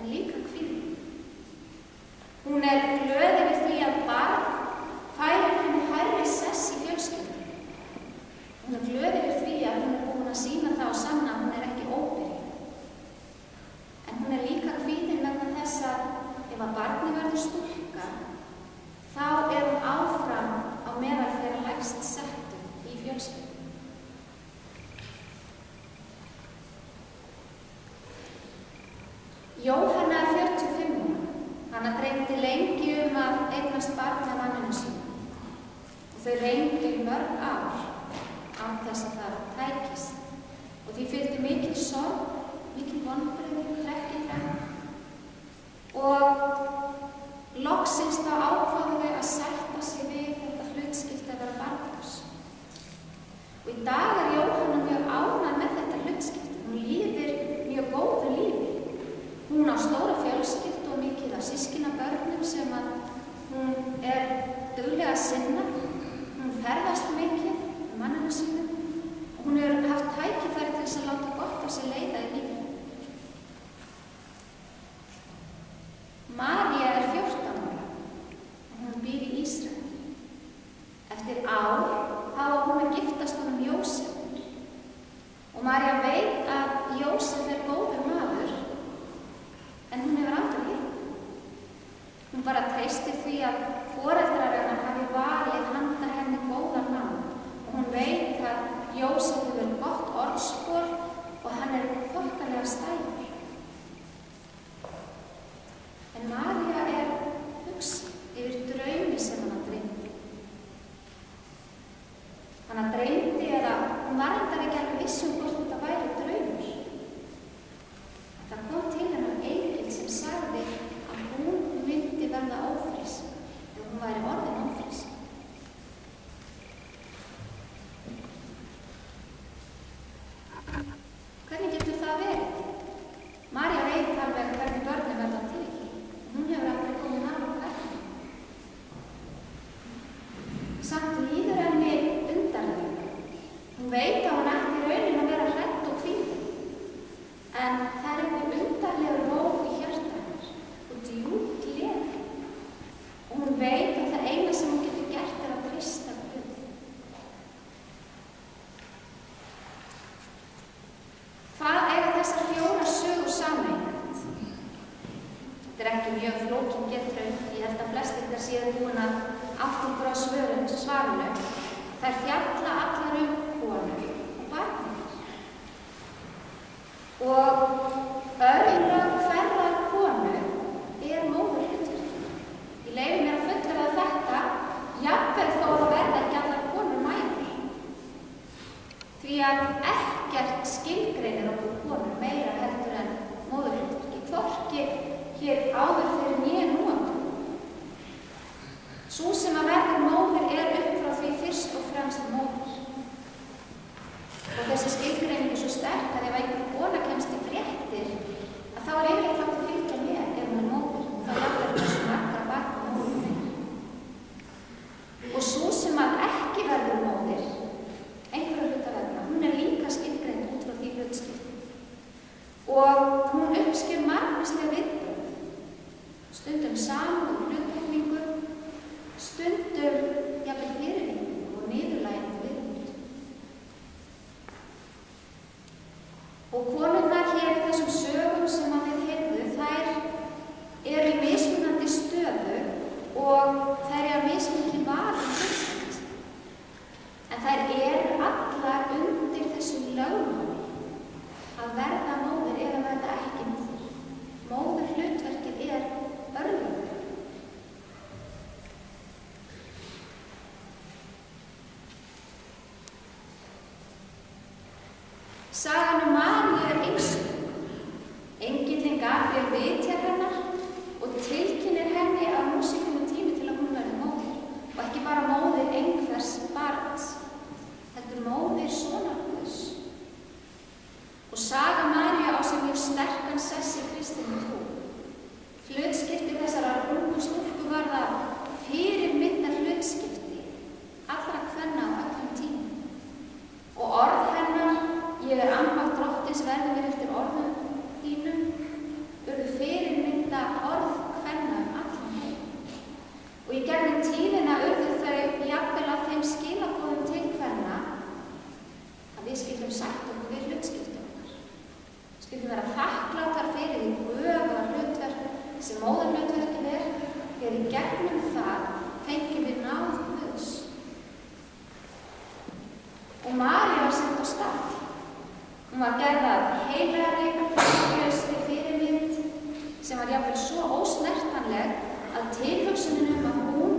en líka kvíðin. Hún glöð yfir því að barn færir henni hærri sess í fjölskyldunni. Hún glöð yfir því að hún búin að sýna það og sanna að hún ekki óbyrg. En hún líka kvíðin vegna þess að ef að barni verður stúlka, þá hún áfram á meðal þeirra lægst settu í fjölskyldunni. Jóhanna 45 ára. Hana dreymdi lengi að eignast barn með manninu sínum. Og þau reyndu í mörg ár án þess að það tækist. Og því fylgdi mikil sorg, mikil vonbrigði, trekk í trekk. Og loksins þá ákváðu þau að sætta sig við þetta hlutskipti að vera barnlaus. Og í dag Jóhanna mjög ánægð með þetta hlutskipti. Hún lifir mjög góðu lífi. Hún á stóra fjölskyldu og mikið af systkinabörnum sem að hún dugleg að sinna. Hún ferðast mikið með manninu sínum og hún hefur haft tækifæri til þess að láta gott á sig leiða í lífinu. María 14 ára og hún býr í Ísrael. Eftir ár þá á hún að giftast honum Jósef. Og María veit að Jósef góður maður, en hún hefur aldrei hitt. Hún bara treystir því að foreldrar hennar hafi valið handa henni góðan mann og hún veit að Jósef hefur gott orðspor og hann þokkalega stæður. En María hugsi yfir draumi sem hana dreymdi. Hana dreymdi eða hún var ekki alveg viss hvort þetta væri draumur. Það kom til hennar engill sem sagði að hún myndi verða ófrísk eða hún væri orðin ófrísk. Hvernig getur það verið? María veit alveg hvernig börnin verða til. Hún hefur aldrei komið nálægt hvernig. Samt líður henni undarlega. Hún veit að hún ætti í rauninni að vera hrædd og kvíðin. En það einhver undarlegur ró í hjarta hennar og djúp gleði. Og hún veit að það eina sem hún getur gert að treysta Guð. Hvað eiga þessar 4 sögur sameiginlegt? Þetta ekki mjög flókin getraun. Ég held að flest ykkar séu búin að átta ykkur á svarinu. Þær fjalla allar konur og barnir. Og örlög hverrar konu móðurhlutverk. Ég leyfi mér að fullyrða þetta, jafnvel þó að verða ekki allar konur mæður. Því að ekkert skilgreinir okkur konur meira heldur en móðurhlutverki, hvorki hér áður fyrir né nú. Sú sem að verður móðir upp frá því fyrst og fremst móðir. Og þessi skilgreining svo sterk að ef einhver kona kemst í fréttir að þá yfirleitt látt að fylgja með ef hún móðir. Þá jafnvel þessu margra barna móðir. Og sú sem að ekki verður móðir, einhverja hluta vegna, hún líka skilgreind út frá því hlutskipti. Og hún uppsker margvísleg viðbrögð. Stundum samúð og hluttekningu, stundum jafnvel fyrirlitningu og niðurlægjandi viðmót. Og konurnar hér í þessum sögum sem að við heyrðum, þær í mismunandi stöðu og þær mismunandi val hlutskipti. En þær allar undir þessu lögmáli að verða móðir eða verða ekki móðir. Móðurhlutverkið örlög. Sagan Maríu einstök. Engillinn Gabríel vitjar hennar og tilkynnir henni að nú sé kominn tími til að hún verði móðir. Og ekki bara móðir einhvers barns, heldur móðir sonar Guðs. Og saga Maríu á sér mjög sterkan sess í kristinni trú. Hlutskipti þessarar ungu stúlku var það fyrirmyndar hlutskipti allra kvenna á öllum tímum. Og orð hennar, ég ambátt drottins verði mér eftir orðum þínum, urðu sem móðurhlutverkið er í gegnum það fengjum við náð Guðs. Og María var sett á stað. Hún var gerð að heilagri, fyrirlausri fyrirmynd sem var jafnvel svo ósnertanleg að tilhugsunin að hún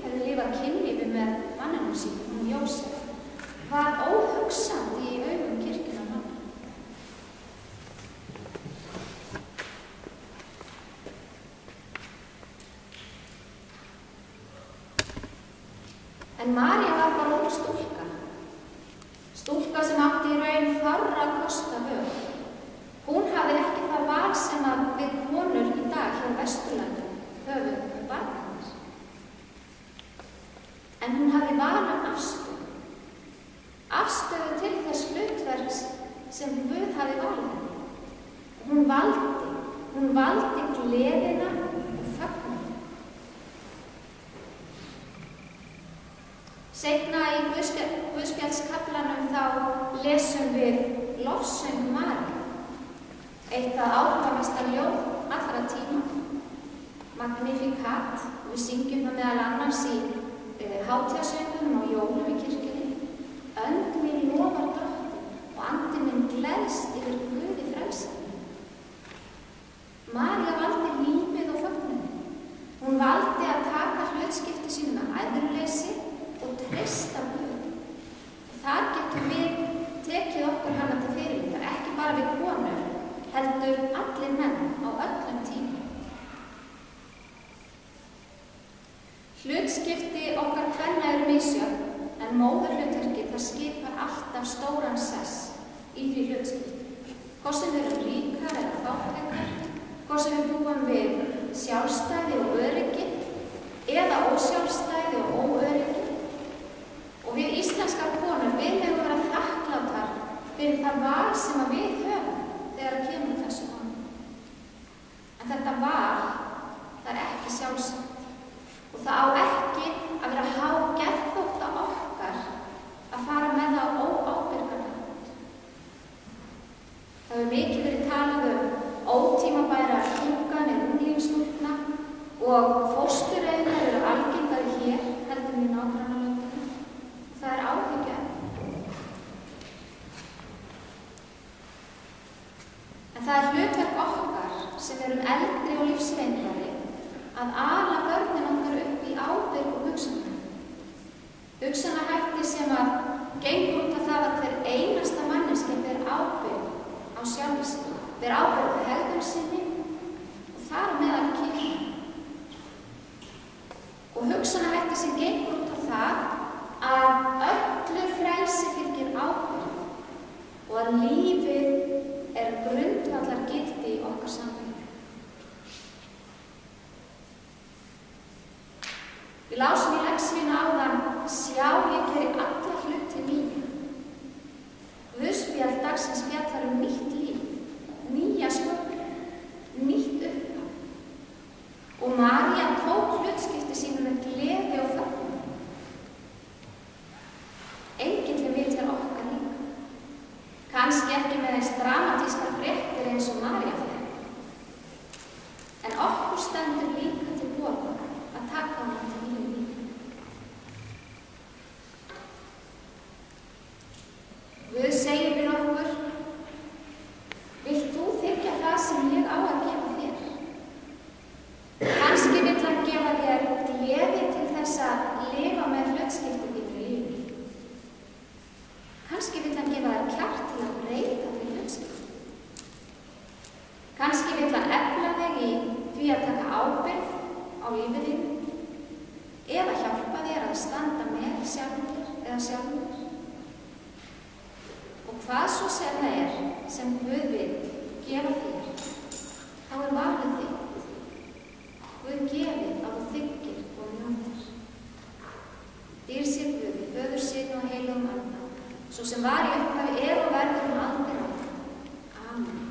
hefði lifað kynlífi með manninum sínum, hún Jósef, var óhugsandi í augum kirkjunnar manna. En María var bara ung stúlka. Stúlka sem átti í raun fárra kosta völ. Hún hafði ekki það val sem að við konur í dag hér á Vesturlöndum höfum með barnanir. En hún hafði val afstöðu. Afstöðu til þess hlutverks sem Guð hafði valið. Hún valdi gleðina og fögnuðinn. Seinna í Guðspjallskaflanum þá lesum við lofsöng Maríu, eitt af áhrifamesta ljóð allra tíma, Magnificat. Við syngjum það meðal annars í hátíðasöngunum á jólum í kirkjunni. Önd mín lofar Drottinn og andi minn gleðst yfir Guði frelsarinn. María valdi lífið og fögnuðinn. Hún valdi að taka hlutskipti sínu með æðruleysi og treysta Guð. Og þar getum við tekið okkur hana til fyrirmyndar, ekki bara við konur, heldur allir menn á öllum tímum. Hlutskipti okkar kvenna eru misjöfn, en móðurhlutverkið það skipar alltaf stóran sess í því hlutskipti. Hvort sem við erum ríkar eða fátækar, hvort sem við búum við sjálfstæði og öryggi eða ósjálfstæði og óöryggi. Og við íslenskar konur, við megum vera þakklátar fyrir það val sem að við höfum þegar að kemur þessu mann. En þetta val, það er ekki sjálfsagt. Og það á ekki að vera geðþótta okkar að fara með það á óábyrgan hátt. Það hefur mikið verið talað ótímabærar hjúkanir unglingsstúlkna og fóstureyðingar eru algengari hér heldur en í nágrannalöndunum. Það er áhyggjuefni. En það er hlutverk okkar sem erum eldri og lífsreyndari að ala börnin okkar upp í ábyrg og hugsanahætti. Hugsanahætti sem að gengur út af það að hver einasta manneskja ber ábyrg á sjálfu sinni, ber ábyrg á hegðun sinni og þar á meðal kynni. Og hugsanahætti sem gengur út af það að öllu frelsi fylgir ábyrg og að lífið er grundvallar gildi í okkar samfélagi. Við lásum í lexíuna áðan, sjá ég geri alla hluti nýja. Guðspjall dagsins fjallar nýtt líf, nýja sköpun, nýtt upphaf. Og María tók hlutskipti sínu með gleði og fögnuði. Engillinn vitjar okkar líka. Kannski ekki með eins dramatískar fréttir eins og María fékk. En okkur stendur líka til boða að taka hana til nýju lífi. Guð segir við okkur, vilt þú þiggja það sem ég á að gefa þér? Kannski vill hann gefa þér gleði til þess að lifa með hlutskipti þínu í lífi. Kannski vill hann gefa þér kjark til að breyta því hlutskipti. Kannski vill hann efla þig í því að taka ábyrgð á lífið þínu eða hjálpa þér að standa með sjálfur eða sjálfur. Og hvað svo sem það er sem Guð vill gefa þér, þá er valið þitt. Guð gefið að þú þiggir og njótir. Dýr sé Guð í Föður sinn og heilögum anda, svo sem var í upphafi og verður aldir. Amen.